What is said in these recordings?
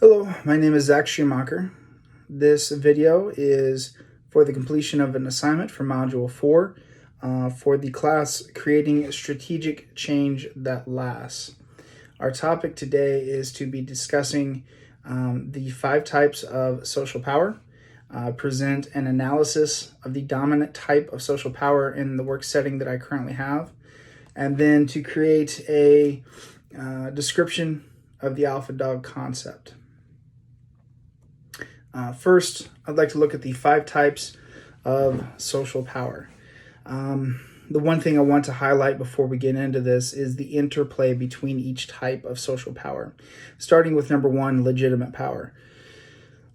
Hello, my name is Zach Schumacher. This video is for the completion of an assignment for Module 4 for the class Creating Strategic Change That Lasts. Our topic today is to be discussing the 5 types of social power, present an analysis of the dominant type of social power in the work setting that I currently have, and then to create a description of the alpha dog concept. First, I'd like to look at the 5 types of social power. The one thing I want to highlight before we get into this is the interplay between each type of social power. Starting with number 1, legitimate power.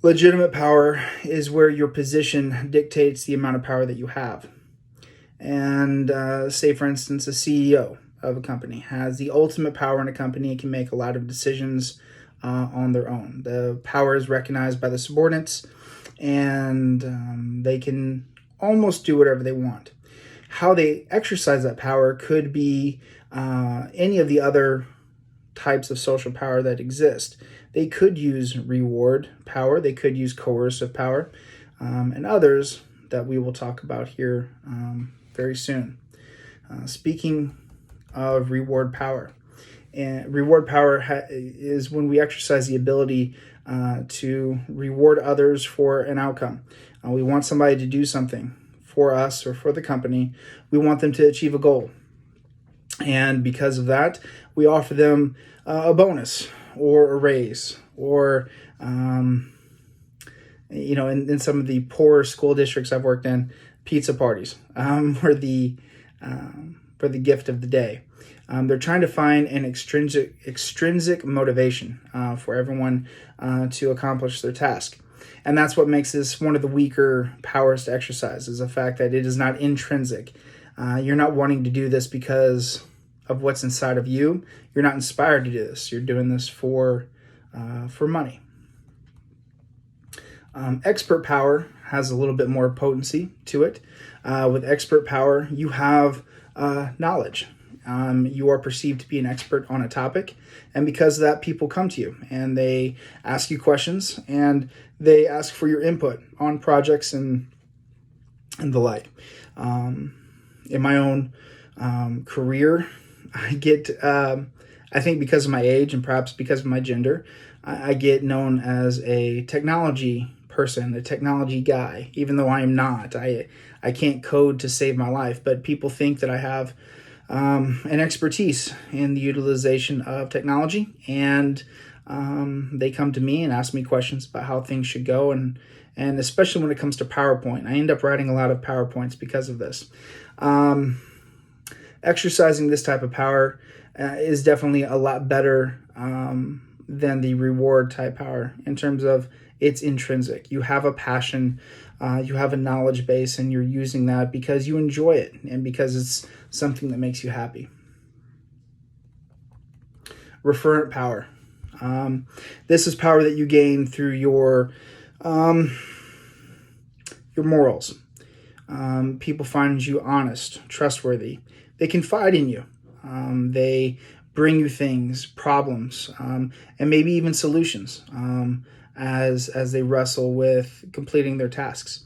Legitimate power is where your position dictates the amount of power that you have. And say, for instance, a CEO of a company has the ultimate power in a company and can make a lot of decisions on their own. The power is recognized by the subordinates, and they can almost do whatever they want. How they exercise that power could be any of the other types of social power that exist. They could use reward power, they could use coercive power, and others that we will talk about here very soon. Speaking of reward power, and reward power is when we exercise the ability to reward others for an outcome. We want somebody to do something for us or for the company. We want them to achieve a goal. And because of that, we offer them a bonus or a raise or, in some of the poor school districts I've worked in, pizza parties for the gift of the day. They're trying to find an extrinsic motivation for everyone to accomplish their task. And that's what makes this one of the weaker powers to exercise, is the fact that it is not intrinsic. You're not wanting to do this because of what's inside of you. You're not inspired to do this. You're doing this for money. Expert power has a little bit more potency to it. With expert power, you have knowledge. You are perceived to be an expert on a topic, and because of that, people come to you and they ask you questions and they ask for your input on projects and the like. In my own career, I get, I think because of my age and perhaps because of my gender, I get known as a technology person, a technology guy, even though I am not. I can't code to save my life, but people think that I have an expertise in the utilization of technology, and they come to me and ask me questions about how things should go, and especially when it comes to PowerPoint. I end up writing a lot of PowerPoints because of this. Exercising this type of power is definitely a lot better than the reward type power in terms of it's intrinsic. You have a passion, you have a knowledge base, and you're using that because you enjoy it and because it's something that makes you happy. Referent power. This is power that you gain through your morals. People find you honest, trustworthy. They confide in you. They bring you things, problems, and maybe even solutions as they wrestle with completing their tasks.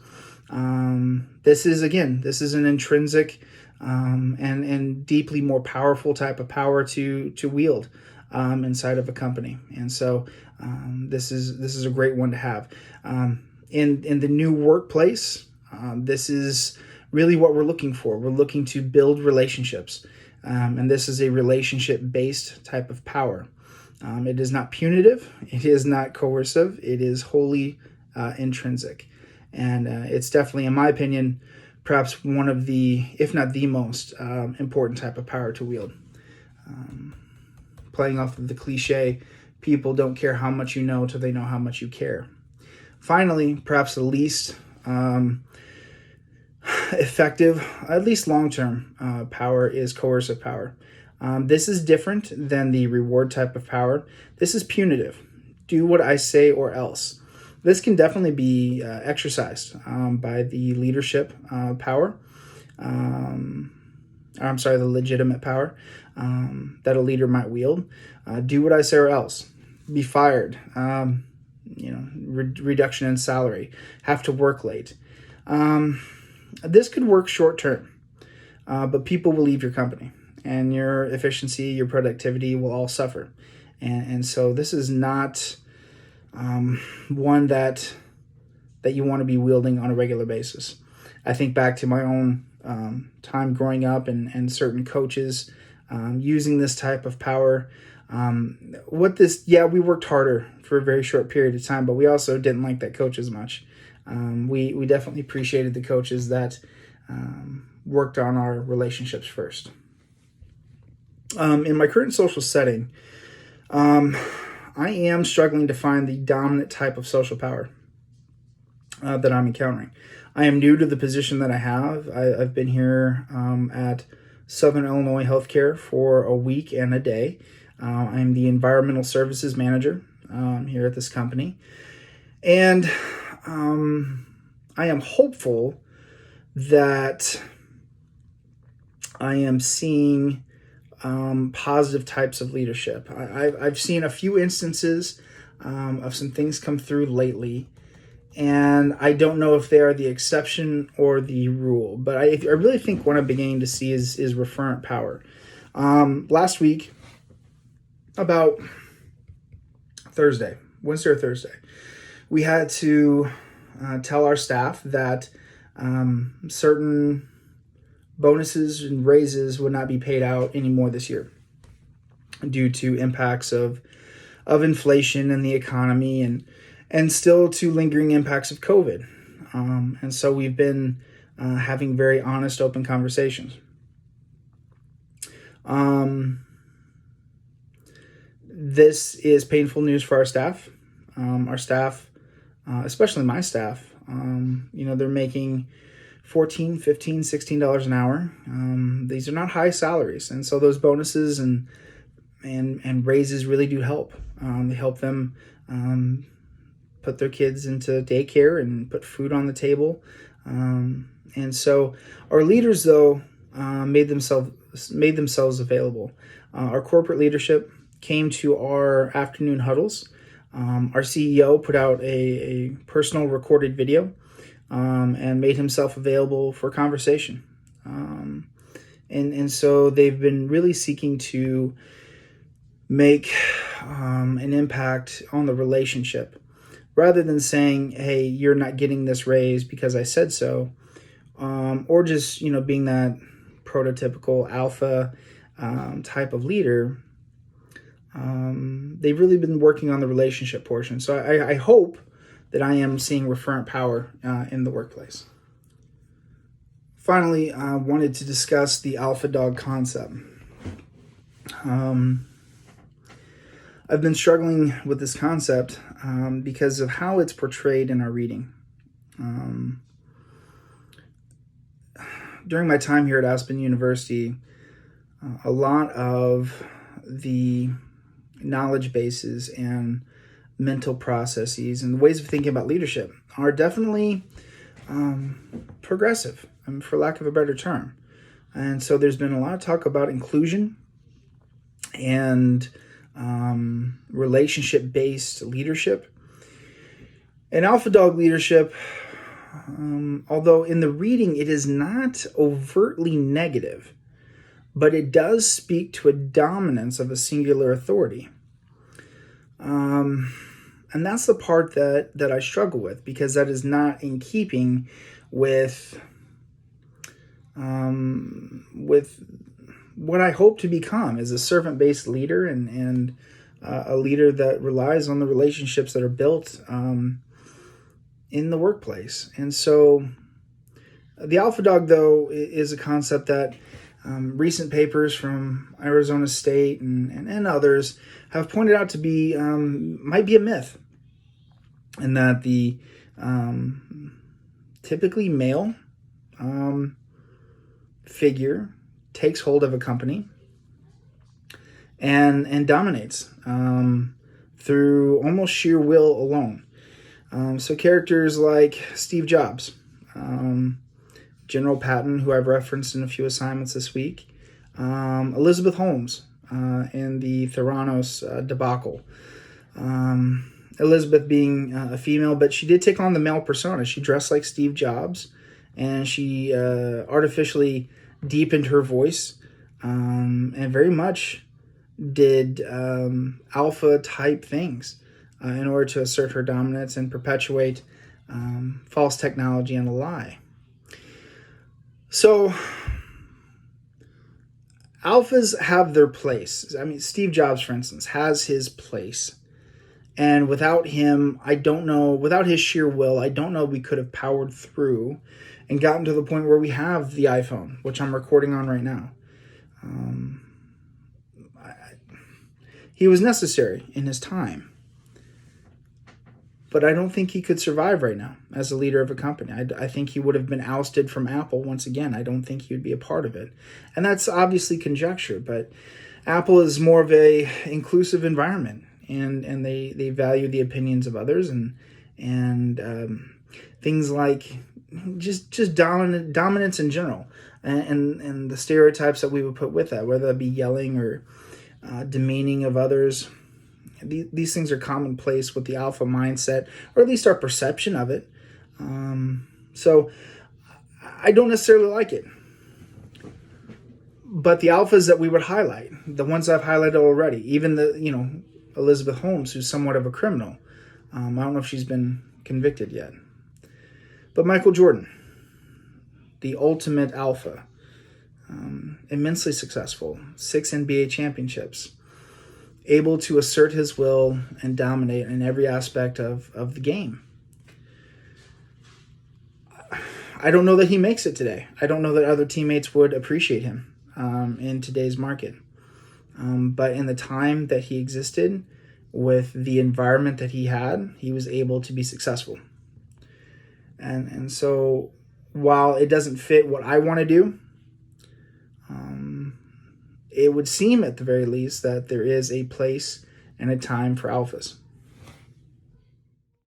This is an intrinsic and deeply more powerful type of power to wield inside of a company. And so this is a great one to have. In the new workplace, this is really what we're looking for. We're looking to build relationships. And this is a relationship-based type of power. It is not punitive. It is not coercive. It is wholly intrinsic. And it's definitely, in my opinion, perhaps one of the, if not the most important type of power to wield. Playing off of the cliche, people don't care how much you know till they know how much you care. Finally, perhaps the least effective, at least long-term power, is coercive power. This is different than the reward type of power. This is punitive. Do what I say or else. This can definitely be exercised by the leadership power. The legitimate power that a leader might wield. Do what I say or else. be fired, reduction in salary, have to work late. This could work short term, but people will leave your company, and your efficiency, your productivity will all suffer. And so this is not one that you want to be wielding on a regular basis. I think back to my own time growing up and certain coaches using this type of power. We worked harder for a very short period of time, but we also didn't like that coach as much. We definitely appreciated the coaches that worked on our relationships first. In my current social setting, I am struggling to find the dominant type of social power that I'm encountering. I am new to the position that I have. I've been here at Southern Illinois Healthcare for a week and a day. I'm the environmental services manager here at this company. And I am hopeful that I am seeing positive types of leadership. I've seen a few instances of some things come through lately, and I don't know if they are the exception or the rule, but I really think what I'm beginning to see is referent power. Last week, about Wednesday or Thursday, we had to tell our staff that certain bonuses and raises would not be paid out anymore this year due to impacts of inflation and the economy and still to lingering impacts of COVID. And so we've been having very honest, open conversations. This is painful news for our staff. Our staff, especially my staff, they're making $14, $15, $16 an hour. These are not high salaries. And so those bonuses and raises really do help. They help them put their kids into daycare and put food on the table. And so our leaders, though, made themselves available. Our corporate leadership came to our afternoon huddles. Our CEO put out a personal recorded video and made himself available for conversation. And so they've been really seeking to make an impact on the relationship rather than saying, hey, you're not getting this raise because I said so, or just, being that prototypical alpha type of leader. They've really been working on the relationship portion. So I hope that I am seeing referent power in the workplace. Finally, I wanted to discuss the alpha dog concept. I've been struggling with this concept because of how it's portrayed in our reading. During my time here at Aspen University, a lot of the knowledge bases and mental processes and the ways of thinking about leadership are definitely progressive, for lack of a better term. And so there's been a lot of talk about inclusion and relationship-based leadership. And alpha dog leadership, although in the reading it is not overtly negative, but it does speak to a dominance of a singular authority. And that's the part that I struggle with, because that is not in keeping with what I hope to become as a servant-based leader and a leader that relies on the relationships that are built in the workplace. And so the alpha dog, though, is a concept that recent papers from Arizona State and others have pointed out to be might be a myth, and that the typically male figure takes hold of a company and dominates through almost sheer will alone. So characters like Steve Jobs, General Patton, who I've referenced in a few assignments this week, Elizabeth Holmes in the Theranos debacle, Elizabeth being a female, but she did take on the male persona. She dressed like Steve Jobs, and she artificially deepened her voice, and very much did alpha type things in order to assert her dominance and perpetuate false technology and a lie. So alphas have their place. I mean, Steve Jobs, for instance, has his place. And without him, I don't know, without his sheer will, I don't know we could have powered through and gotten to the point where we have the iPhone, which I'm recording on right now. He was necessary in his time. But I don't think he could survive right now as a leader of a company. I think he would have been ousted from Apple once again. I don't think he would be a part of it. And that's obviously conjecture, but Apple is more of a inclusive environment, and they value the opinions of others, and things like just dominance in general, and the stereotypes that we would put with that, whether that be yelling or demeaning of others. These things are commonplace with the alpha mindset, or at least our perception of it. So I don't necessarily like it. But the alphas that we would highlight, the ones I've highlighted already, even Elizabeth Holmes, who's somewhat of a criminal. I don't know if she's been convicted yet. But Michael Jordan, the ultimate alpha, immensely successful, 6 NBA championships, able to assert his will and dominate in every aspect of the game. I don't know that he makes it today. I don't know that other teammates would appreciate him in today's market. But in the time that he existed, with the environment that he had, he was able to be successful. And so while it doesn't fit what I want to do, it would seem at the very least that there is a place and a time for alphas.